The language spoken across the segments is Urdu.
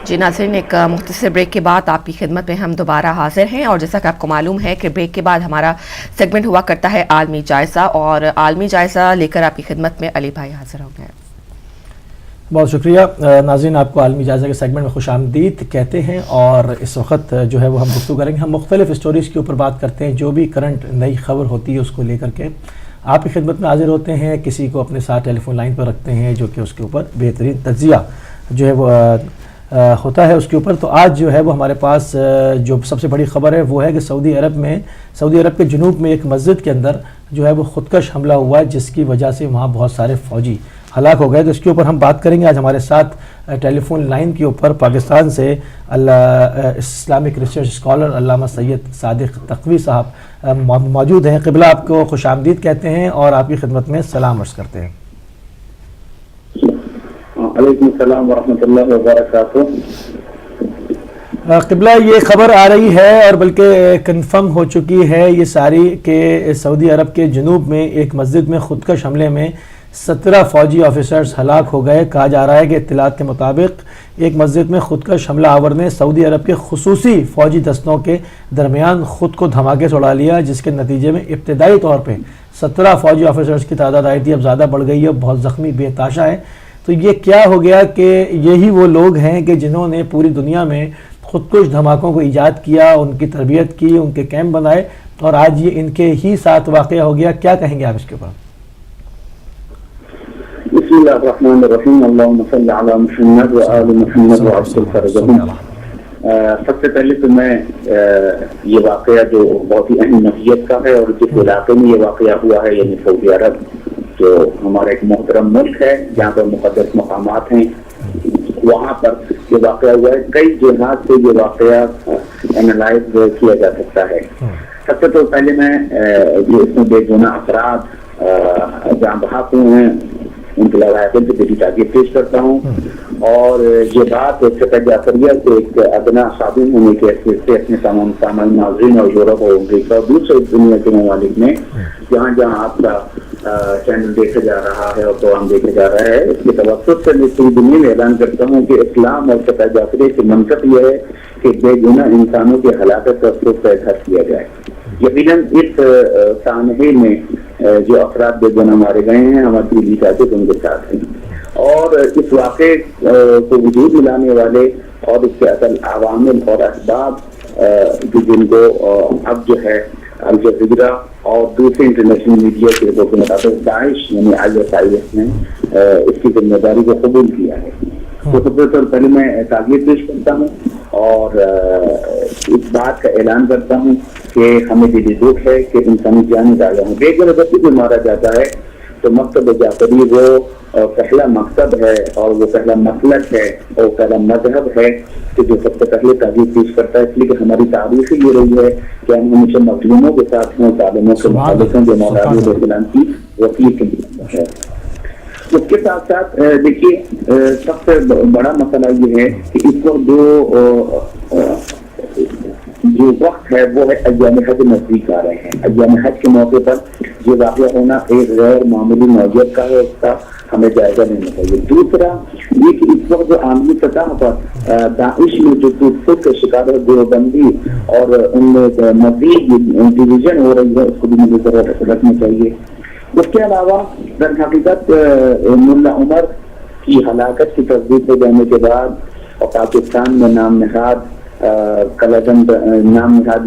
جی ناظرین، ایک مختصر بریک کے بعد آپ کی خدمت میں ہم دوبارہ حاضر ہیں، اور جیسا کہ آپ کو معلوم ہے کہ بریک کے بعد ہمارا سیگمنٹ ہوا کرتا ہے عالمی جائزہ، اور عالمی جائزہ لے کر آپ کی خدمت میں علی بھائی حاضر ہوں گے۔ بہت شکریہ ناظرین، آپ کو عالمی جائزہ کے سیگمنٹ میں خوش آمدید کہتے ہیں، اور اس وقت جو ہے وہ ہم گفتگو کریں گے۔ ہم مختلف اسٹوریز کے اوپر بات کرتے ہیں، جو بھی کرنٹ نئی خبر ہوتی ہے اس کو لے کر کے آپ کی خدمت میں حاضر ہوتے ہیں، کسی کو اپنے ساتھ ٹیلی فون لائن پر رکھتے ہیں جو کہ اس کے اوپر بہترین تجزیہ جو ہے وہ ہوتا ہے اس کے اوپر۔ تو آج جو ہے وہ ہمارے پاس جو سب سے بڑی خبر ہے وہ ہے کہ سعودی عرب کے جنوب میں ایک مسجد کے اندر جو ہے وہ خودکش حملہ ہوا ہے، جس کی وجہ سے وہاں بہت سارے فوجی ہلاک ہو گئے۔ تو اس کے اوپر ہم بات کریں گے۔ آج ہمارے ساتھ ٹیلی فون لائن کے اوپر پاکستان سے اسلامک ریسرچ اسکالر علامہ سید صادق تقوی صاحب موجود ہیں۔ قبلہ آپ کو خوش آمدید کہتے ہیں اور آپ کی خدمت میں سلام عرض کرتے ہیں۔ علیکم السلام ورحمۃ اللہ وبرکاتہ۔ قبلہ، یہ خبر آ رہی ہے اور بلکہ کنفرم ہو چکی ہے یہ ساری کہ سعودی عرب کے جنوب میں ایک مسجد میں خودکش حملے میں 17 فوجی آفیسرز ہلاک ہو گئے۔ کہا جا رہا ہے کہ اطلاعات کے مطابق ایک مسجد میں خودکش حملہ آور نے سعودی عرب کے خصوصی فوجی دستوں کے درمیان خود کو دھماکے سے اڑا لیا، جس کے نتیجے میں ابتدائی طور پہ 17 فوجی آفیسرز کی تعداد آئی تھی، اب زیادہ بڑھ گئی ہے، بہت زخمی بے تاشا ہے۔ تو یہ کیا ہو گیا کہ یہی وہ لوگ ہیں کہ جنہوں نے پوری دنیا میں خودکش دھماکوں کو ایجاد کیا، ان کی تربیت کی، ان کے کیمپ بنائے، اور آج یہ ان کے ہی ساتھ واقعہ ہو گیا۔ کیا کہیں گے آپ اس کے اوپر؟ بسم اللہ الرحمن الرحیم، اللہم صلی علی محمد وآل محمد وعجل فرجہم۔ سب سے پہلے تو میں یہ واقعہ جو بہت ہی اہم نوعیت کا ہے اور جس علاقے میں یہ واقعہ ہوا ہے، یعنی سعودی عرب جو ہمارا ایک محترم ملک ہے جہاں پر مقدس مقامات ہیں، وہاں پر یہ واقعہ ہوا ہے۔ کئی جہات سے یہ واقعہ اینالائز کیا جا سکتا ہے۔ سب سے تو پہلے میں جو اس میں بے گناہ افراد جہاں بحق ہوئے ہیں ان کے لوائقوں سے بڑی تعریف پیش کرتا ہوں، اور یہ بات سطح جعفریہ کے ایک ادنا خادم ہونے کے حیثیت سے اپنے تمام سامعین ناظرین اور یورپ اور امریکہ اور دوسرے دنیا کے ممالک میں جہاں جہاں آپ کا چینل دیکھا جا رہا ہے اور پروگرام دیکھا جا رہا ہے، اس کے توسط سے میں پوری دنیا میں اعلان کرتا ہوں کہ اسلام اور سطح جعفریہ کی منطق یہ ہے کہ بے گناہ انسانوں کی ہلاکت کا افسوس کا اظہار کیا جائے۔ یقیناً اس سانحے میں جو افراد بے گناہ مارے گئے ہیں، ہماری دلی تعداد ان کے ساتھ ہیں، اور اس واقعے کو وجود ملانے والے اور اس کے اصل عوامل اور اسباب جن کو اب جو ہے الجزیرہ اور دوسرے انٹرنیشنل میڈیا کے رپورٹ کے مطابق داعش یعنی ISIS نے اس کی ذمہ داری کو قبول کیا ہے۔ تو سب سے پہلے میں تعزیت پیش کرتا ہوں اور اس بات کا اعلان کرتا ہوں کہ ہمیں دلی دکھ ہے کہ انسانی جانیں ضائع ہوں۔ بے گناہ کو مارا جاتا ہے تو مکتب جعفری وہ پہلا مکتب ہے اور وہ پہلا مسلک ہے اور پہلا مذہب ہے کہ جو سب سے پہلے تعریف پیش کرتا ہے، اس لیے کہ ہماری تاریخ یہ رہی ہے کہ ہم ہمیشہ مظلوموں کے ساتھ ہیں، ظالموں کے مخالف ہیں، جو مولا علی علیہ السلام کی وصیت ہے۔ اس کے ساتھ ساتھ دیکھیے سب سے بڑا مسئلہ یہ ہے کہ اس کو جو وقت ہے وہ ہے ایام حج نزدیک آ رہے ہیں۔ ایام حج کے موقع پر یہ واقعہ ہونا ایک غیر معمولی نوعیت کا ہے، اس کا ہمیں جائزہ لینا چاہیے۔ دوسرا یہ کہ اس وقت جو عالمی سطح پر داعش میں جو خود کے شکار ہے دیوبندی اور ان میں مزید ڈویژن ہو رہی ہے، اس کو بھی مجھے رکھنا چاہیے۔ اس کے علاوہ در حقیقت ملا عمر کی ہلاکت کی تصدیق ہو جانے کے بعد اور پاکستان میں نام نہاد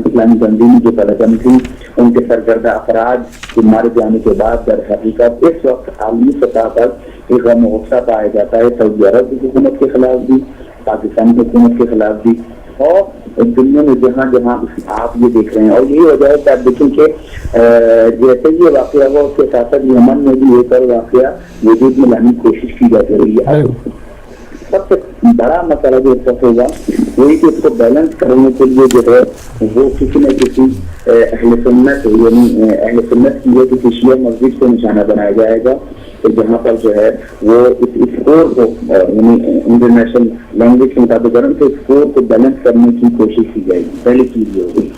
اسلامی تنظیم جو کلجم تھی، ان کے سرکردہ افراد کے مارے جانے کے بعد در حقیقت اس وقت عالمی سطح پر ایک غم و غصہ پایا جاتا ہے، سعودی عرب کی حکومت کے خلاف بھی، پاکستان کی حکومت کے خلاف بھی، اور دنیا میں جہاں جہاں آپ یہ دیکھ رہے ہیں۔ اور یہی وجہ ہے کہ آپ دیکھیں کہ جیسے یہ واقعہ ہوا اس کے ساتھ ساتھ یمن میں بھی ایک اور واقعہ وجود میں لانے کی کوشش کی جاتی رہی ہے۔ سب سے بڑا مسئلہ جو اس وقت ہوگا وہی کہ اس کو بیلنس کرنے کے لیے جو ہے وہ کسی نہ کسی اہل سنت یعنی اہل سنت کی ہے کہ شیعہ مسجد کو نشانہ بنایا جائے گا، جہاں پر جو ہے وہ اس اسکور کو یعنی انٹرنیشنل لینگویج کے مطابق اس اسکور کو بیلنس کرنے کی کوشش کی جائے گی۔ پہلی چیز یہ ہوگی۔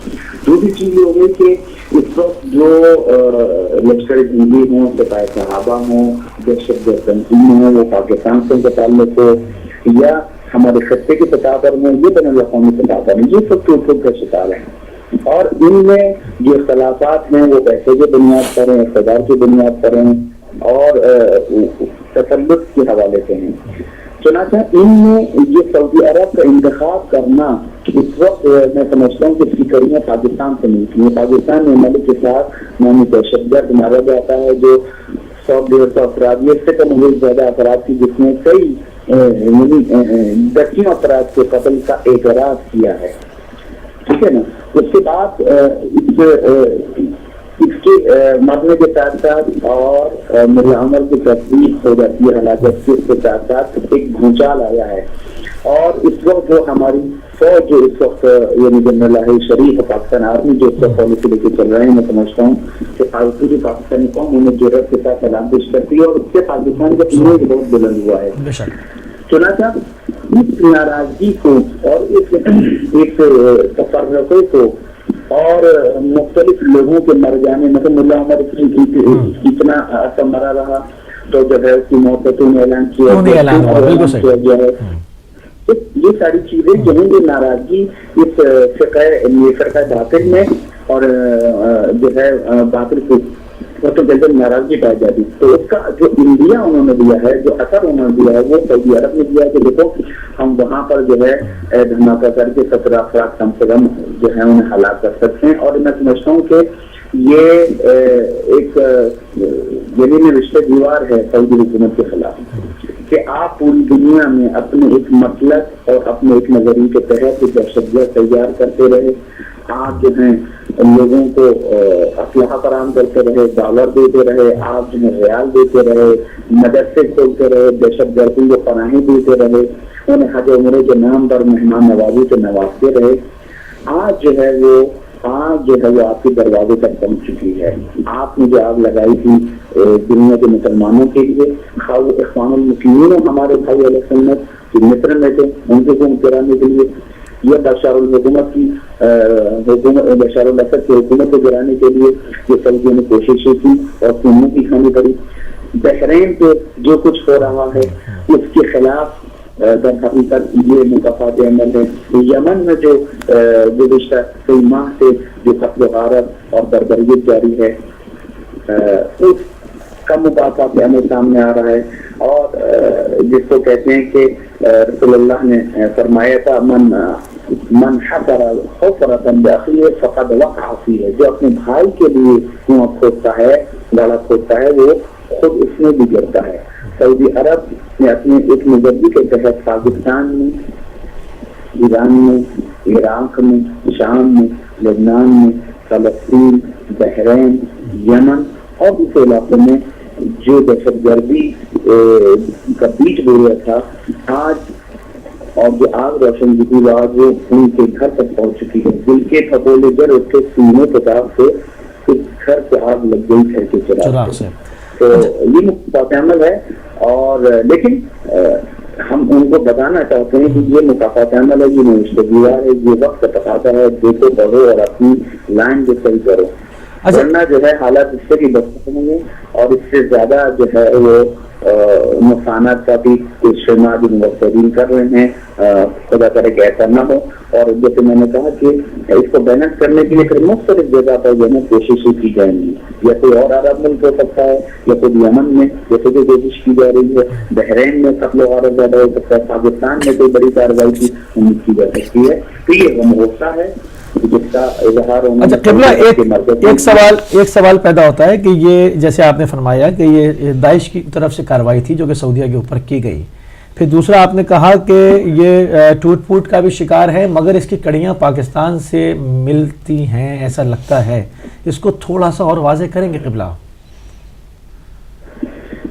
دوسری چیز یہ ہوگی کہ اس وقت جو لشکر جنگی ہوں، سپاہی صحابہ ہوں، دہشت گرد تنظیمیں ہوں، وہ پاکستان سے تعلق ہو یا ہمارے خطے کے تقاضر میں، یہ بین الاقوامی تقاضر میں، یہ سب ٹوٹ پھوٹ کا شکار ہیں، اور ان میں جو اختلافات ہیں وہ پیسے کی بنیاد پر ہیں، اقتدار کی بنیاد پر ہیں اور تسلط کے حوالے سے ہیں۔ چنانچہ ان میں یہ سعودی عرب کا انتخاب کرنا اس وقت میں سمجھتا ہوں کہ اس کی کڑیاں پاکستان سے ملتی ہیں۔ پاکستان میں ملک کے ساتھ نامی دہشت گرد مارا جاتا ہے جو 100-150 افراد، یہ سے کم ہوئی زیادہ افراد کی، جس میں کئی درجنوں افراد کے قتل کا اعتراف کیا ہے، ٹھیک ہے نا۔ اس کے بعد اس کے مرنے کے ساتھ ساتھ اور ملا عمر کی تصدیق ہو جاتی ہے ہلاکت کی، اس کے ساتھ ساتھ ایک بھونچال آیا ہے، اور اس وقت جو ہماری فوج جو اس وقت یعنی جنرل شریف پاکستان آرمی جو اس وقت پالیسی لے کے چل رہے ہیں، میں سمجھتا ہوں کہ پوری پاکستانی قوم انہیں جرأت کے ساتھ سلام پیش کرتی ہے، اور اس سے پاکستان کا امیج بہت بلند ہوا ہے۔ چنانچہ اس ناراضگی کو اور اس تفرقے کو اور مختلف لوگوں کے مر جانے، مطلب ملا عمر اتنا عرصہ مرا رہا تو جب ہے اس کی موت نے اعلان کیا گیا ہے، یہ ساری چیزیں جو ہیں یہ ناراضگی اس فرقہ باطل میں اور جو ہے باطل کو جلد ناراضگی پائی جاتی، تو اس کا جو انڈیا انہوں نے دیا ہے، جو اثر انہوں نے دیا ہے، وہ سعودی عرب نے دیا ہے کہ دیکھو ہم وہاں پر جو ہے دھماکہ کر کے 17 افراد کم سے کم جو ہے انہیں ہلاک کر سکتے ہیں، اور میں سمجھتا ہوں کہ یہ ایک یعنی رشتے دیوار ہے سعودی حکومت کے خلاف کہ آپ پوری دنیا میں اپنے ایک مطلب اور اپنے ایک نظریے کے تحت دہشت گرد تیار کرتے رہے، آپ جو ہیں لوگوں کو اسلحہ فراہم کرتے رہے، ڈالر دیتے رہے، آپ جو ہے ریال دیتے رہے، مدرسے کھولتے رہے، دہشت گردی کو پناہیں دیتے رہے، انہیں حج عمرے کے نام پر مہمان نوازی سے نوازتے رہے، آج جو ہے وہ آپ کے دروازے تک پہنچ چکی ہے۔ آپ نے جو آگ لگائی تھی دنیا کے مسلمانوں کے لیے، وہ اخوان المسلمین ہمارے بھائی علیہ سنت کے مصر میں تھے، ان کو گرانے کے لیے، یہ بشار الحکومت کی بشار الاسد کی حکومت کو گرانے کے لیے یہ سعودیوں نے کوششیں کی اور قوموں کی کھانی پڑی۔ بحرین پہ جو کچھ ہو رہا ہے اس کے خلاف در حقیقت یہ مکافات عمل ہے۔ یمن میں جو گزشتہ کئی ماہ سے جو قتل و غارت اور بربریت جاری ہے اس کا مکافات عمل سامنے آ رہا ہے، اور جس کو کہتے ہیں کہ رسول اللہ نے فرمایا تھا من حفر حفرة بأخيه فقد وقع فيه، جو اپنے بھائی کے لیے کنواں کھودتا ہے، گڑھا کھودتا ہے، وہ خود اس میں بھی گرتا ہے۔ سعودی عرب نے اپنے ایک نظریے کے تحت پاکستان میں، ایران میں، عراق میں، شام میں، لبنان میں، فلسطین، بحرین، یمن اور دوسرے علاقوں میں جو دہشت گردی کا بیج بویا تھا، آج اور جو آگ روشن کی تھی آج وہ ان کے گھر تک پہنچ چکی ہے۔ دل کے پھپولے جڑ اس کے سینے کتاب سے گھر سے آگ لگ گئی گھر کے چراغ سے، تو یہ مکافات عمل ہے، اور لیکن ہم ان کو بتانا چاہتے ہیں کہ یہ مکافات عمل ہے، یہ رشتہ دیوار ہے، یہ وقت کا تقاضا ہے، دیکھو پڑھو اور اپنی لائن جو صحیح کرو، ورنہ جو ہے حالات اس سے بھی بدتر ہوں گے، اور اس سے زیادہ جو ہے وہ نقصانات کا بھی شمار جو مبصرین کر رہے ہیں، خدا کرے کہ ایسا نہ ہو۔ اور جیسے میں نے کہا کہ اس کو بیلنس کرنے کے لیے پھر مختلف جگہ پر جو ہے کوششیں کی جائیں گی، یا کوئی اور عرب ملک ہو سکتا ہے، یا کوئی یمن میں جیسے کہ کوشش کی جا رہی ہے، بحرین میں قتل و غارت زیادہ ہو سکتا ہے، پاکستان میں کوئی بڑی کارروائی کی امید کی جا سکتی ہے، تو یہ غم غصہ ہے جس کا اظہار ہونا۔ اچھا قبلہ، ایک سوال پیدا ہوتا ہے کہ یہ جیسے آپ نے فرمایا کہ یہ داعش کی طرف سے کارروائی تھی جو کہ سعودیہ کے اوپر کی گئی، پھر دوسرا آپ نے کہا کہ یہ ٹوٹ پھوٹ کا بھی شکار ہے مگر اس کی کڑیاں پاکستان سے ملتی ہیں، ایسا لگتا ہے، اس کو تھوڑا سا اور واضح کریں گے قبلہ؟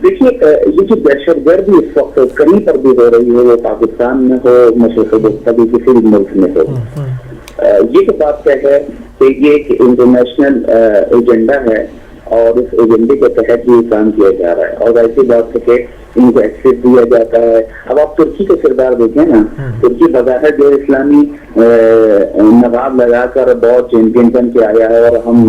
دیکھیے یہ جو دہشت گردی اس وقت کہیں پر بھی ہو رہی ہے، وہ پاکستان میں ہو، مشرق وسطی کے کسی بھی ملک میں ہو، یہ تو بات طے ہے کہ یہ ایک انٹرنیشنل ایجنڈا ہے، اور اس ایجنڈے کے تحت یہ کام کیا جا رہا ہے، اور ایسی بات ہے کہ ان کو ایکسیس دیا جاتا ہے۔ اب آپ ترکی کا کردار دیکھیں نا، ترکی بظاہر جو اسلامی نقاب لگا کر بہت چیمپئن بن کے آیا ہے، اور ہم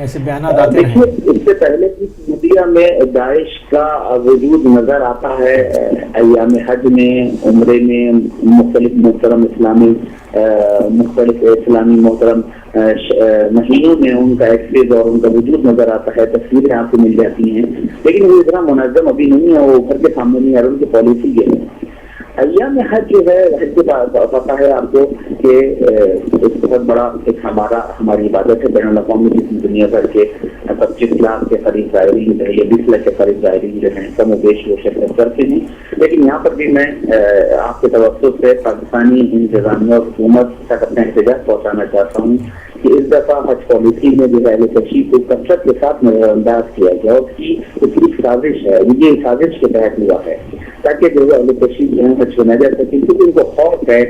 ایسے بیانات آتے دیکھیے رہے. اس سے پہلے بھی سعودیہ میں داعش کا وجود نظر آتا ہے ایام حج میں، عمرے میں، مختلف محترم محترم مہینوں میں ان کا ایکسیز اور ان کا وجود نظر آتا ہے، تصویریں آپ کو مل جاتی ہیں، لیکن وہ اتنا منظم ابھی نہیں ہے، وہ گھر کے سامنے نہیں ہے، ان کی پالیسی یہ ہے. ایام حج جو ہے، حج کے پتہ ہے آپ کو کہ ایک بہت بڑا ہماری عبادت ہے بین الاقوامی، جس میں دنیا بھر کے 25 لاکھ کے قریب زائرین یا 20 لاکھ کے قریب زائرین جو ہیں کم و بیش وہ شرکت کرتے ہیں. لیکن یہاں پر بھی میں آپ کے توسط سے پاکستانی انتظامیہ اور حکومت تک اپنا احتجاج پہنچانا چاہتا ہوں کہ اس دفعہ حج پالیسی میں جو اہل تشریف کو کثرت کے ساتھ نظر انداز کیا گیا، اور اس کی سازش ہے، یہ سازش کے تحت ہوا ہے تاکہ جو اہل تشریف جو ہے حج کو نہ جا سکے، کیونکہ ان کو خوف ہے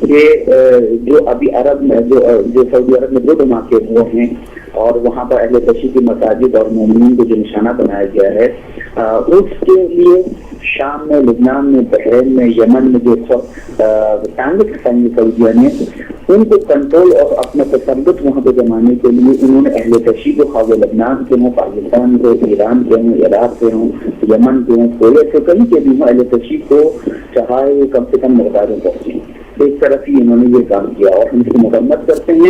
کہ جو ابھی عرب میں جو سعودی عرب میں 2 دھماکے ہوئے ہیں اور وہاں پر اہل تشریف کی مساجد اور مومنین کو جو نشانہ بنایا گیا ہے، اس کے لیے شام میں، لبنان میں، بحرین میں، یمن میں جو ٹانگیں کھسائیں گے سعودیہ نے، ان کو کنٹرول اور اپنا تسلط وہاں پہ جمانے کے لیے انہوں نے اہل تشریف کو، خواہ لبنان کے ہوں، پاکستان کے، ایران کے ہوں، عراق کے ہوں، یمن کے ہوں، کویت سے کہیں کے بھی ہوں، اہل تشریف کو چاہے کم سے کم مقدار میں پہنچیں. ایک طرف ہی انہوں نے یہ کام کیا اور ہم اس کی مرمت کرتے ہیں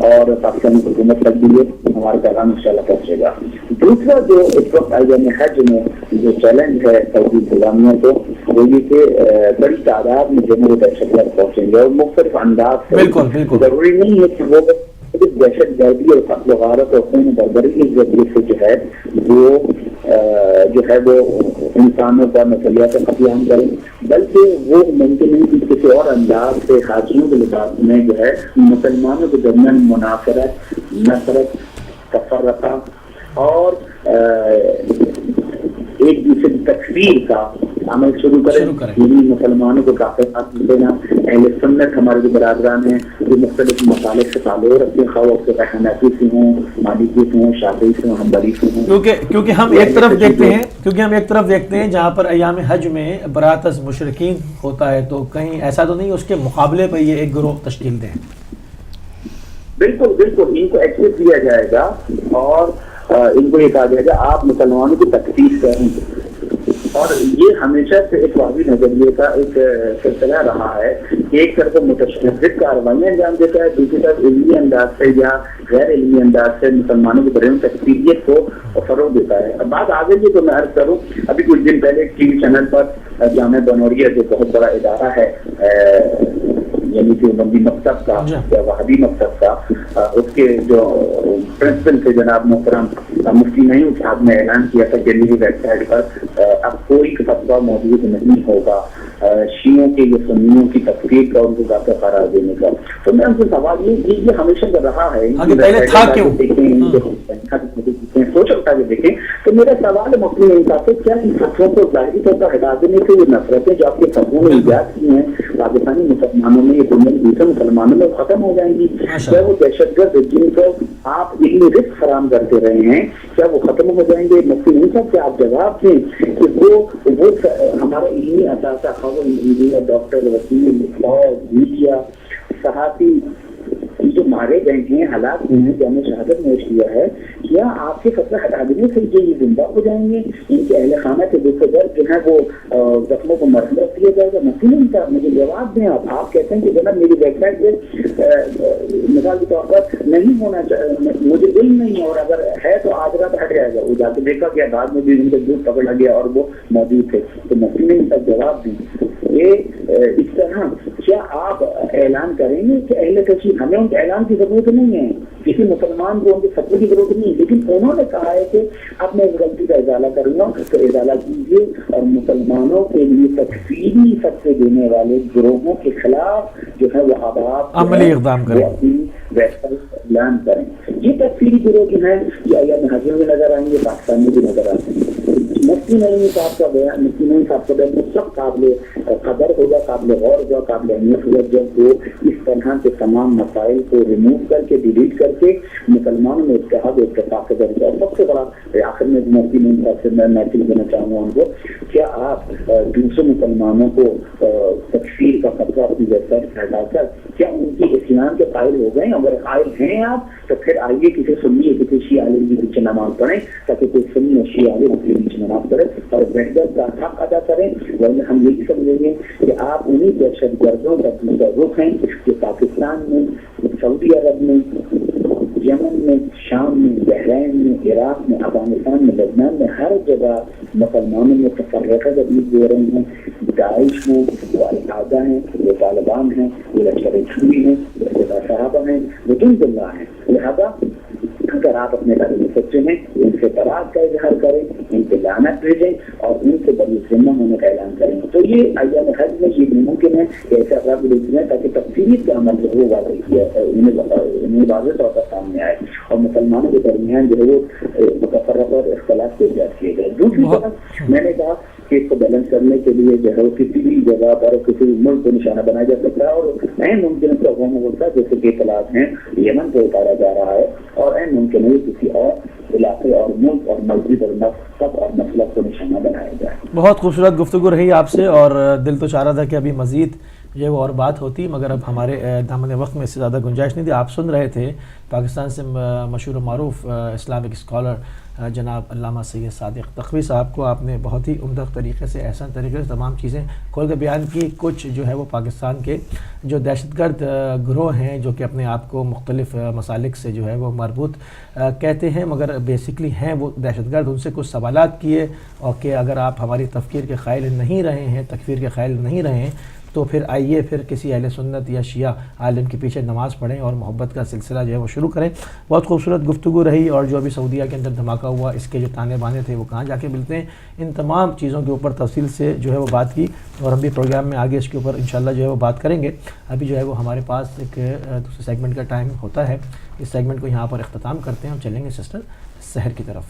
اور پاکستانی حکومت تک بھی یہ ہمارا پیغام انشاءاللہ پہنچے گا. دوسرا جو اس وقت ایام حج میں جو چیلنج ہے سعودی انتظامیہ کو، وہ یہ کہ بڑی تعداد میں جو ہے وہ دہشت گرد پہنچیں گے اور مختلف انداز سے. بالکل ضروری نہیں ہے کہ وہ دہشت گردی اور قتل و غارت اور خون بربری کے ذریعے سے جو ہے وہ انسانوں کا نسلیات قتل عام کریں، بلکہ وہ ممکن ہے کہ کسی اور انداز سے حاجیوں کے لباس میں جو ہے مسلمانوں کے درمیان منافرت، نفرت، تفرقہ اور ایک دوسرے کی تکفیر کا عمل شروع کریں. یعنی مسلمانوں کو کافی ساتھ دینا. اہل سنت ہمارے جو برادران ہیں جو مختلف ممالک سے تعلق رکھتے ہیں، خواہ کے حنفی سے ہوں، مالکی سے ہوں، شافعی سے ہوں، حنبلی سے ہوں، کیونکہ ہم ایک طرف دیکھتے ہیں جہاں پر ایام حج میں برات از مشرکین ہوتا ہے، تو کہیں ایسا تو نہیں اس کے مقابلے پہ یہ ایک گروہ تشکیل دیں؟ بالکل ان کو ایکسس دیا جائے گا اور ان کو یہ کہا جائے گا آپ مسلمانوں کی تکفیر کریں. اور یہ ہمیشہ سے ایک واضح نظریے کا ایک سلسلہ رہا ہے کہ ایک طرف متشدد کارروائیاں انجام دیتا ہے، دوسری طرف علمی انداز سے یا غیر علمی انداز سے مسلمانوں کے درمیان تکفیریت کو فروغ دیتا ہے. اب بات آگے یہ تو میں عرض کروں، ابھی کچھ دن پہلے ٹی وی چینل پر جامعہ بنوریہ جو بہت بڑا ادارہ ہے یعنی کہ بندی مکتب کا یا وہابی مکتب کا، اس کے جو پرنسپل تھے جناب محترم مفتی نعیم صاحب نے اعلان کیا تھا کہ میری ویب سائٹ پر اب کوئی فتویٰ موجود نہیں ہوگا شیعوں کے یا سنیوں کی تفریق کا، ان کو ذاکر قرار دینے کا. تو میں ان سے سوال یہ ہمیشہ کر رہا ہے سوچ اٹھا کے دیکھیں. تو میرا سوال مفتی انصاف سے کیا ان فتووں کو ظاہری طور پر ہٹا دینے سے یہ نفرتیں جو آپ کے فتووں میں ایجاد کی ہیں پاکستانی مسلمانوں میں، یہ دنیا کے دوسرے مسلمانوں میں ختم ہو جائیں گی؟ کیا وہ دہشت گرد جن کو آپ علمی رزق فراہم کرتے رہے ہیں کیا وہ ختم ہو جائیں گے؟ مفتی نہیں صاحب کیا آپ جواب دیں کہ وہ ہمارا علمی اثاثہ خواہ انجینئر، ڈاکٹر، وکیل، فوج، میڈیا، صحافی جو مارے گئے ہیں، ہلاک ہوئے ہیں، جامع شہادت نوش کیا ہے، کیا آپ کے فتویٰ ہٹا دینے سے یہ زندہ ہو جائیں گے؟ ان کے اہل خانہ کے دوسرے درد جو ہے وہ زخموں کو مرمت دیا جائے گا؟ مسئلہ صاحب مجھے جواب دیں. آپ کہتے ہیں کہ جناب میری ویب سائٹ پہ مثال کے طور پر نہیں ہونا چاہیے، مجھے دل نہیں، اور اگر ہے تو آج رات ہٹ جائے گا. وہ جا کے دیکھا گیا، بعد میں بھی ان کے دودھ پکڑا گیا اور وہ موجود تھے. تو مسئلہ ان کا جواب دیں. یہ اس طرح کیا آپ اعلان کریں گے کہ اہل تشریف، ہمیں ان کے اعلان کی ضرورت نہیں ہے، کسی مسلمان کو ان کے فتوے کی ضرورت نہیں ہے، لیکن انہوں نے کہا ہے کہ اب میں اس غلطی کا ازالہ کروں گا تو ازالہ کیجیے اور مسلمانوں کے لیے تکفیری فتوے دینے والے گروہوں کے خلاف جو ہے وہ عملی اقدام کریں، اپنی ویب سائٹ اعلان کریں. یہ تکفیری گروہ جو ہیں یہ ایام حج میں نظر آئیں گے، پاکستان میں بھی نظر آتے ہیں. مفتی نعیم صاحب کا بیان سب قابل قدر ہوگا، قابل غور ہوگا، قابل اہمیت ہوگا جب وہ اس طرح کے تمام مسائل کو ریموو کر کے ڈیلیٹ کر کے مسلمانوں میں اتحاد و اتفاق کا درجہ. اور سب سے بڑا آخر میں میں محفل دینا چاہوں گا ان کو, کیا آپ دوسرے مسلمانوں کو تکفیر کا خطرہ اپنی ویب سائٹ پھیلا کر کیا ان کی اسلام کے قائل ہو گئے؟ اگر قائل ہیں آپ تو پھر آئیے کسی سنی یا کسی شیعہ عالم کے پیچھے نماز پڑھیں تاکہ کوئی سنی اور شیعہ عالم کے پیچھے نماز پڑھے اور وحدت کا حق ادا کریں. ورنہ ہم یہی سمجھیں گے کہ آپ انہیں دہشت گردوں کا تصرف ہیں جو پاکستان میں, سعودی عرب میں, یمن میں, شام میں, بحرین میں, عراق میں, افغانستان میں, لبنان میں, ہر جگہ مسلمانوں میں تفرقہ تبلیغ ہو رہی ہیں. داعش ہیں, وہ القاعدہ ہیں, وہ طالبان ہیں, وہ لشکر چھری ہیں, وہ صحابہ ہیں, وہ جند اللہ ہیں. لہذا اگر آپ اپنے بارے میں سچے ہیں ان سے برات کا اظہار کریں, ان پہ لعنت بھیجیں اور ان سے بڑی ذمہ ہونے کا اعلان کریں. تو یہ ایام حج میں یہ ممکن ہے کہ ایسے افراد بھیجیں تاکہ تفصیلیت کا عمل جو ہے انہیں واضح طور پر سامنے آئے اور مسلمانوں کے درمیان جو ہے وہ تفرقہ اور اختلاف کو ایجاد کیے گئے. دوسری طرف میں نے کہا کہ اس کو بیلنس کرنے کے لیے جو ہے کسی بھی جگہ پر کسی بھی ملک کو نشانہ بنایا جا سکتا ہے اور این ممکن ہے قوم ملک جیسے کہ اطلاعات ہیں یمن کو اتارا جا رہا ہے اور این ممکن ہے کسی اور علاقے اور ملک اور مسجد اور مذہب اور مسلک کو نشانہ بنایا جائے. بہت خوبصورت گفتگو رہی آپ سے اور دل تو چاہ رہا تھا کہ ابھی مزید یہ وہ اور بات ہوتی مگر اب ہمارے دامن وقت میں اس سے زیادہ گنجائش نہیں تھی. آپ سن رہے تھے پاکستان سے مشہور و معروف اسلامک اسکالر جناب علامہ سید صادق تقوی صاحب کو. آپ نے بہت ہی عمدہ طریقے سے احسن طریقے سے تمام چیزیں کھول کے بیان کی. کچھ جو ہے وہ پاکستان کے جو دہشت گرد گروہ ہیں جو کہ اپنے آپ کو مختلف مسالک سے جو ہے وہ مربوط کہتے ہیں مگر بیسکلی ہیں وہ دہشت گرد. ان سے کچھ سوالات کیے اور کہ اگر آپ ہماری تفکیر کے قائل نہیں رہے ہیں, تکفیر کے قائل نہیں رہے ہیں تو پھر آئیے پھر کسی اہل سنت یا شیعہ عالم کے پیچھے نماز پڑھیں اور محبت کا سلسلہ جو ہے وہ شروع کریں. بہت خوبصورت گفتگو رہی اور جو ابھی سعودیہ کے اندر دھماکہ ہوا اس کے جو تانے بانے تھے وہ کہاں جا کے ملتے ہیں, ان تمام چیزوں کے اوپر تفصیل سے جو ہے وہ بات کی اور ہم بھی پروگرام میں آگے اس کے اوپر انشاءاللہ جو ہے وہ بات کریں گے. ابھی جو ہے وہ ہمارے پاس ایک دوسرے سیگمنٹ کا ٹائم ہوتا ہے, اس سیگمنٹ کو یہاں پر اختتام کرتے ہیں. ہم چلیں گے سسٹر سحر کی طرف.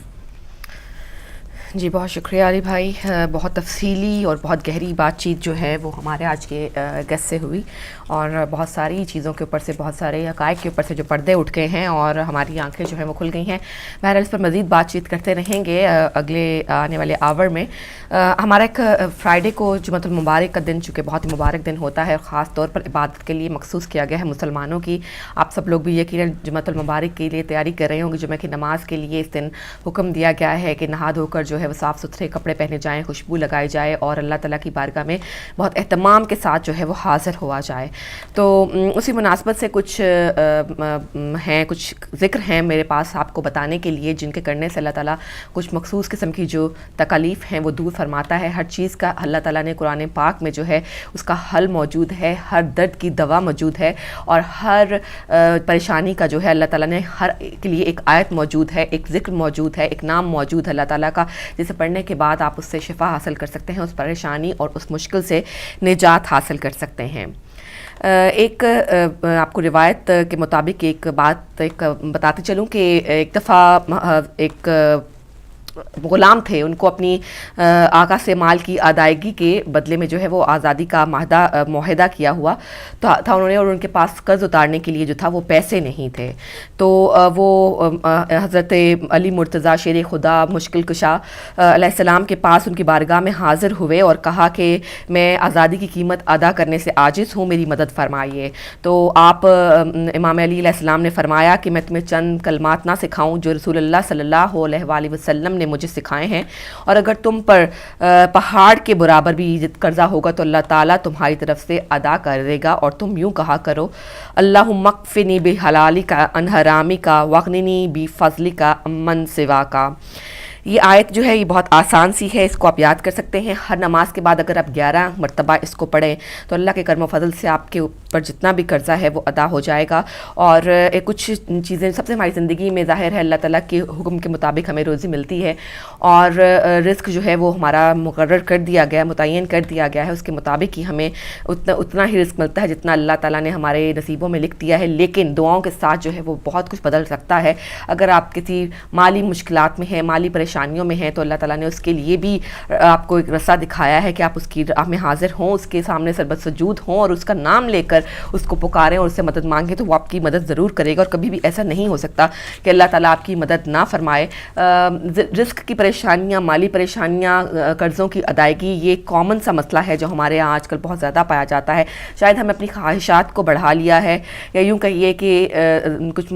جی بہت شکریہ علی بھائی, بہت تفصیلی اور بہت گہری بات چیت جو ہے وہ ہمارے آج کے گیسٹ سے ہوئی اور بہت ساری چیزوں کے اوپر سے, بہت سارے حقائق کے اوپر سے جو پردے اٹھ گئے ہیں اور ہماری آنکھیں جو ہیں وہ کھل گئی ہیں. بہرحال اس پر مزید بات چیت کرتے رہیں گے اگلے آنے والے آور میں. ہمارا ایک فرائیڈے کو جمعۃ المبارک کا دن, چونکہ بہت ہی مبارک دن ہوتا ہے اور خاص طور پر عبادت کے لیے مخصوص کیا گیا ہے مسلمانوں کی. آپ سب لوگ بھی یقیناً جمعۃ المبارک کے لیے تیاری کر رہے ہوں گے. جمعہ کی نماز کے لیے اس دن حکم دیا گیا ہے کہ نہا دھو کر جو ہے وہ صاف ستھرے کپڑے پہنے جائیں, خوشبو لگائی جائے اور اللہ تعالیٰ کی بارگاہ میں بہت اہتمام کے ساتھ جو ہے وہ حاضر ہوا جائے. تو اسی مناسبت سے کچھ ہیں, کچھ ذکر ہیں میرے پاس آپ کو بتانے کے لیے جن کے کرنے سے اللہ تعالیٰ کچھ مخصوص قسم کی جو تکالیف ہیں وہ دور فرماتا ہے. ہر چیز کا اللہ تعالیٰ نے قرآن پاک میں جو ہے اس کا حل موجود ہے, ہر درد کی دوا موجود ہے اور ہر پریشانی کا جو ہے اللہ تعالیٰ نے ہر کے لیے ایک آیت موجود ہے, ایک ذکر موجود ہے, ایک نام موجود ہے اللہ تعالیٰ کا, جسے پڑھنے کے بعد آپ اس سے شفا حاصل کر سکتے ہیں, اس پریشانی اور اس مشکل سے نجات حاصل کر سکتے ہیں. ایک آپ کو روایت کے مطابق ایک بات بتاتے چلوں کہ ایک دفعہ ایک غلام تھے, ان کو اپنی آقا سے مال کی ادائیگی کے بدلے میں جو ہے وہ آزادی کا معاہدہ کیا ہوا تھا انہوں نے, اور ان کے پاس قرض اتارنے کے لیے جو تھا وہ پیسے نہیں تھے. تو وہ حضرت علی مرتضیٰ شیر خدا مشکل کشا علیہ السلام کے پاس ان کی بارگاہ میں حاضر ہوئے اور کہا کہ میں آزادی کی قیمت ادا کرنے سے عاجز ہوں, میری مدد فرمائیے. تو آپ امام علی علیہ السلام نے فرمایا کہ میں تمہیں چند کلمات نہ سکھاؤں جو رسول اللہ صلی اللہ علیہ وآلہ وسلم نے مجھے سکھائے ہیں, اور اگر تم پر پہاڑ کے برابر بھی قرضہ ہوگا تو اللہ تعالیٰ تمہاری طرف سے ادا کر دے گا. اور تم یوں کہا کرو, اللہم اکفنی بحلالک عن حرامک واغننی بفضلک عمن سواک. یہ آیت جو ہے یہ بہت آسان سی ہے, اس کو آپ یاد کر سکتے ہیں. ہر نماز کے بعد اگر آپ 11 مرتبہ اس کو پڑھیں تو اللہ کے کرم و فضل سے آپ کے اوپر جتنا بھی قرضہ ہے وہ ادا ہو جائے گا. اور کچھ چیزیں سب سے ہماری زندگی میں ظاہر ہے اللہ تعالیٰ کے حکم کے مطابق ہمیں روزی ملتی ہے اور رزق جو ہے وہ ہمارا مقرر کر دیا گیا, متعین کر دیا گیا ہے, اس کے مطابق ہی ہمیں اتنا ہی رزق ملتا ہے جتنا اللہ تعالیٰ نے ہمارے نصیبوں میں لکھ دیا ہے. لیکن دعاؤں کے ساتھ جو ہے وہ بہت کچھ بدل سکتا ہے. اگر آپ کسی مالی مشکلات میں ہیں, مالی پریشانی پریشانیوں میں ہیں تو اللہ تعالیٰ نے اس کے لیے بھی آپ کو ایک رستہ دکھایا ہے کہ آپ اس کی راہ میں حاضر ہوں، اس کے سامنے سربت سجود ہوں اور اس کا نام لے کر اس کو پکاریں اور اس سے مدد مانگیں تو وہ آپ کی مدد ضرور کرے گا. اور کبھی بھی ایسا نہیں ہو سکتا کہ اللہ تعالیٰ آپ کی مدد نہ فرمائے. رزق کی پریشانیاں، مالی پریشانیاں، قرضوں کی ادائیگی، یہ کامن سا مسئلہ ہے جو ہمارے یہاں آج کل بہت زیادہ پایا جاتا ہے. شاید ہم اپنی خواہشات کو بڑھا لیا ہے یا یوں کہیے کہ کچھ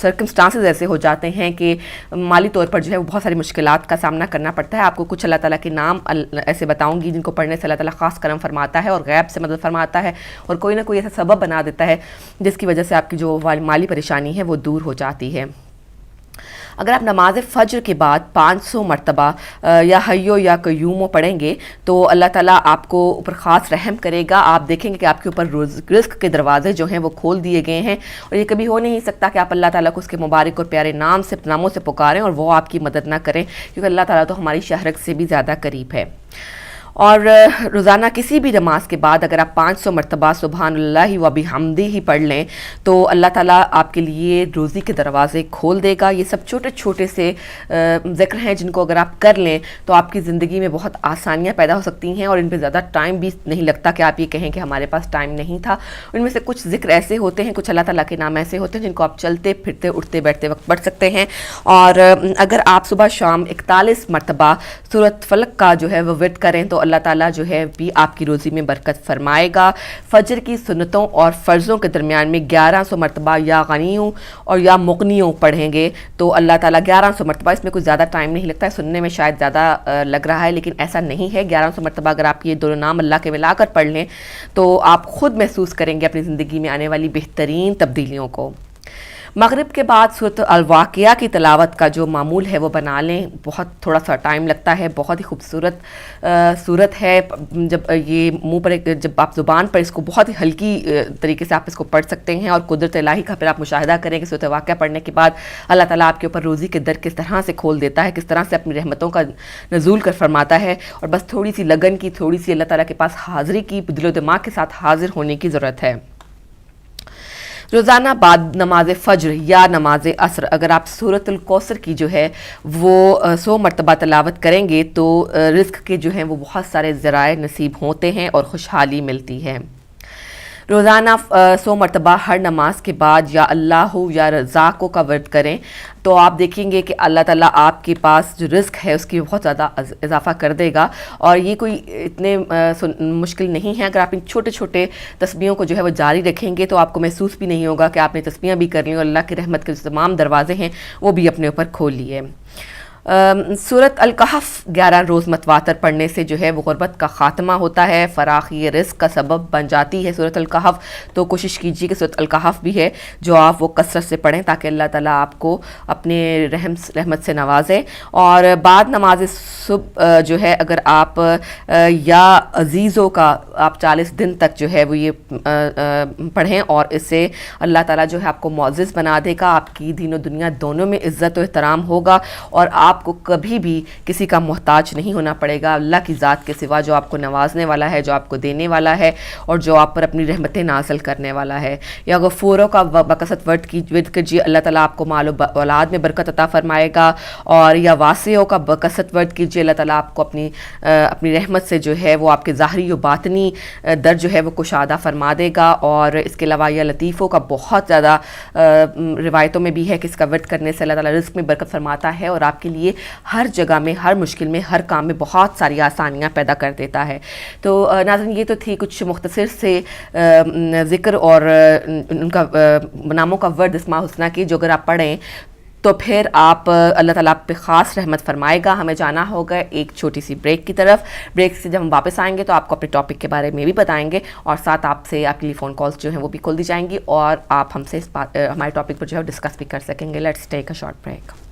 سرکمسٹانسز ایسے ہو جاتے ہیں کہ مالی طور پر جو ہے وہ بہت ساری مشکلات کا سامنا کرنا پڑتا ہے. آپ کو کچھ اللہ تعالیٰ کے نام ایسے بتاؤں گی جن کو پڑھنے سے اللہ تعالیٰ خاص کرم فرماتا ہے اور غیب سے مدد فرماتا ہے اور کوئی نہ کوئی ایسا سبب بنا دیتا ہے جس کی وجہ سے آپ کی جو مالی پریشانی ہے وہ دور ہو جاتی ہے. اگر آپ نماز فجر کے بعد 500 مرتبہ یا حیو یا قیومو پڑھیں گے تو اللہ تعالیٰ آپ کو اوپر خاص رحم کرے گا. آپ دیکھیں گے کہ آپ کے اوپر رزق کے دروازے جو ہیں وہ کھول دیے گئے ہیں اور یہ کبھی ہو نہیں سکتا کہ آپ اللہ تعالیٰ کو اس کے مبارک اور پیارے ناموں سے پکاریں اور وہ آپ کی مدد نہ کریں، کیونکہ اللہ تعالیٰ تو ہماری شہرت سے بھی زیادہ قریب ہے. اور روزانہ کسی بھی نماز کے بعد اگر آپ 500 مرتبہ سبحان اللہ و بحمدہ ہی پڑھ لیں تو اللہ تعالیٰ آپ کے لیے روزی کے دروازے کھول دے گا. یہ سب چھوٹے چھوٹے سے ذکر ہیں جن کو اگر آپ کر لیں تو آپ کی زندگی میں بہت آسانیاں پیدا ہو سکتی ہیں اور ان پہ زیادہ ٹائم بھی نہیں لگتا کہ آپ یہ کہیں کہ ہمارے پاس ٹائم نہیں تھا. ان میں سے کچھ ذکر ایسے ہوتے ہیں، کچھ اللہ تعالیٰ کے نام ایسے ہوتے ہیں جن کو آپ چلتے پھرتے اٹھتے بیٹھتے وقت پڑھ سکتے ہیں. اور اگر آپ صبح شام 41 مرتبہ سورۃ فلق کا جو ہے وہ ورد کریں تو اللہ تعالیٰ جو ہے بھی آپ کی روزی میں برکت فرمائے گا. فجر کی سنتوں اور فرضوں کے درمیان میں 1100 مرتبہ یا غنیوں اور یا مغنیوں پڑھیں گے تو اللہ تعالیٰ 1100 مرتبہ، اس میں کچھ زیادہ ٹائم نہیں لگتا ہے، سننے میں شاید زیادہ لگ رہا ہے لیکن ایسا نہیں ہے. 1100 مرتبہ اگر آپ یہ دونوں نام اللہ کے ملا کر پڑھ لیں تو آپ خود محسوس کریں گے اپنی زندگی میں آنے والی بہترین تبدیلیوں کو. مغرب کے بعد سورۃ الواقعہ کی تلاوت کا جو معمول ہے وہ بنا لیں. بہت تھوڑا سا ٹائم لگتا ہے، بہت ہی خوبصورت صورت ہے. جب یہ منہ پر جب آپ زبان پر اس کو بہت ہی ہلکی طریقے سے آپ اس کو پڑھ سکتے ہیں اور قدرت الہی کا پھر آپ مشاہدہ کریں کہ سورۃ الواقعہ پڑھنے کے بعد اللہ تعالیٰ آپ کے اوپر روزی کے در کس طرح سے کھول دیتا ہے، کس طرح سے اپنی رحمتوں کا نزول کر فرماتا ہے. اور بس تھوڑی سی لگن کی، تھوڑی سی اللہ تعالیٰ کے پاس حاضری کی، دل و دماغ کے ساتھ حاضر ہونے کی ضرورت ہے. روزانہ بعد نماز فجر یا نماز عصر اگر آپ سورۃ الکوثر کی جو ہے وہ 100 مرتبہ تلاوت کریں گے تو رزق کے جو ہیں وہ بہت سارے ذرائع نصیب ہوتے ہیں اور خوشحالی ملتی ہے. روزانہ 100 مرتبہ ہر نماز کے بعد یا اللہ یا رزاق کا ورد کریں تو آپ دیکھیں گے کہ اللہ تعالیٰ آپ کے پاس جو رزق ہے اس کی بہت زیادہ اضافہ کر دے گا. اور یہ کوئی اتنے مشکل نہیں ہے. اگر آپ ان چھوٹے چھوٹے تسبیحوں کو جو ہے وہ جاری رکھیں گے تو آپ کو محسوس بھی نہیں ہوگا کہ آپ نے تسبیحاں بھی کر لیں اور اللہ کی رحمت کے تمام دروازے ہیں وہ بھی اپنے اوپر کھول لیے. سورۃ الکہف 11 روز متواتر پڑھنے سے جو ہے وہ غربت کا خاتمہ ہوتا ہے، فراخی رزق کا سبب بن جاتی ہے سورۃ الکہف. تو کوشش کیجیے کہ سورۃ الکہف بھی ہے جو آپ وہ کثرت سے پڑھیں تاکہ اللہ تعالیٰ آپ کو اپنے رحمت سے نوازے. اور بعد نماز صبح جو ہے اگر آپ یا عزیزوں کا آپ 40 دن تک جو ہے وہ یہ پڑھیں اور اس سے اللہ تعالیٰ جو ہے آپ کو معزز بنا دے گا. آپ کی دین و دنیا دونوں میں عزت و احترام ہوگا اور آپ کو کبھی بھی کسی کا محتاج نہیں ہونا پڑے گا اللہ کی ذات کے سوا جو آپ کو نوازنے والا ہے، جو آپ کو دینے والا ہے اور جو آپ پر اپنی رحمتیں نازل کرنے والا ہے. یا غفوروں کا بکثرت ورد کیجیے، اللہ تعالیٰ آپ کو مال و اولاد میں برکت عطا فرمائے گا. اور یا واسعوں کا بکثرت ورد کیجیے، اللہ تعالیٰ آپ کو اپنی رحمت سے جو ہے وہ آپ کے ظاہری و باطنی در جو ہے وہ کشادہ فرما دے گا. اور اس کے علاوہ یا لطیفوں کا بہت زیادہ روایتوں میں بھی ہے کہ اس کا ورد کرنے سے اللہ تعالیٰ رزق میں برکت فرماتا ہے اور آپ کے لیے ہر جگہ میں، ہر مشکل میں، ہر کام میں بہت ساری آسانیاں پیدا کر دیتا ہے. تو ناظرین یہ تو تھی کچھ مختصر سے ذکر اور ان کا ناموں کا ورد اسماء الحسنیٰ کی جو اگر آپ پڑھیں تو پھر آپ اللہ تعالیٰ آپ پہ خاص رحمت فرمائے گا. ہمیں جانا ہوگا ایک چھوٹی سی بریک کی طرف. بریک سے جب ہم واپس آئیں گے تو آپ کو اپنے ٹاپک کے بارے میں بھی بتائیں گے اور ساتھ آپ کے لیے فون کالز جو ہیں وہ بھی کھول دی جائیں گی اور آپ ہم سے ہمارے ٹاپک پر جو ہے ڈسکس بھی کر سکیں گے. Let's take a short break.